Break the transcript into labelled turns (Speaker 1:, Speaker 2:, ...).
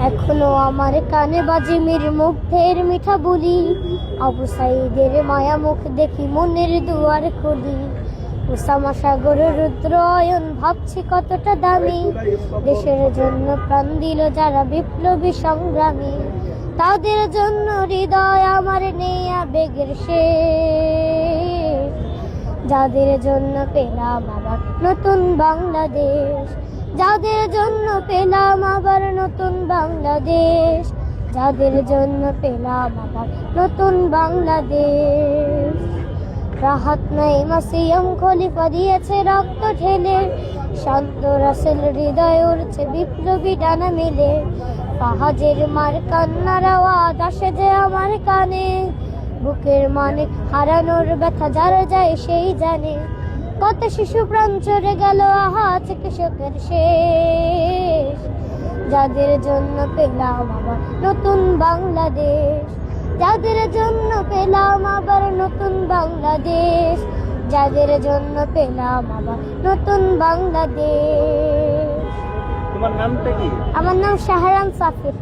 Speaker 1: এখনো আমার কানে বাজে মীর মুগ্ধের মিঠা বলি, আবু সাইদের মায়া মুখ দেখি মনের দুয়ার খুলি। উসামা সাগর রুদ্র অয়ন ভাবছি কতটা দামি, দেশের জন্য প্রাণ দিল যারা বিপ্লবী সংগ্রামী। তাদের জন্য হৃদয় আমার নেই আবেগের শেষ, যাদের জন্য পেলাম আবার নতুন বাংলাদেশ। যাদের জন্য পেলাম আবার নতুন বাংলাদেশ, যাদের জন্য পেলাম আবার নতুন বাংলাদেশ। রাহাত নাইমা সিএম খলিফা দিয়েছে রক্ত ঢেলে, শান্ত রাসেল হৃদয় উড়ছে বিপ্লবী ডানা মেলে। পাহাজের মার কান্নার আওয়াজ আসে যে আমার কানে, বুকের মানে হারানোর ব্যথা যারা যায় সেই জানে। কত শিশু প্রাণ চড়ে গেল আহা চিকিৎসকের শেষ, যাদের জন্য পেলাম আবার নতুন বাংলাদেশ। যাদের জন্য পেলাম আবার নতুন বাংলাদেশ, যাদের জন্য পেলাম আবার নতুন বাংলাদেশ।
Speaker 2: তোমার নামটা কি?
Speaker 1: আমার নাম শাহরাম সাফির।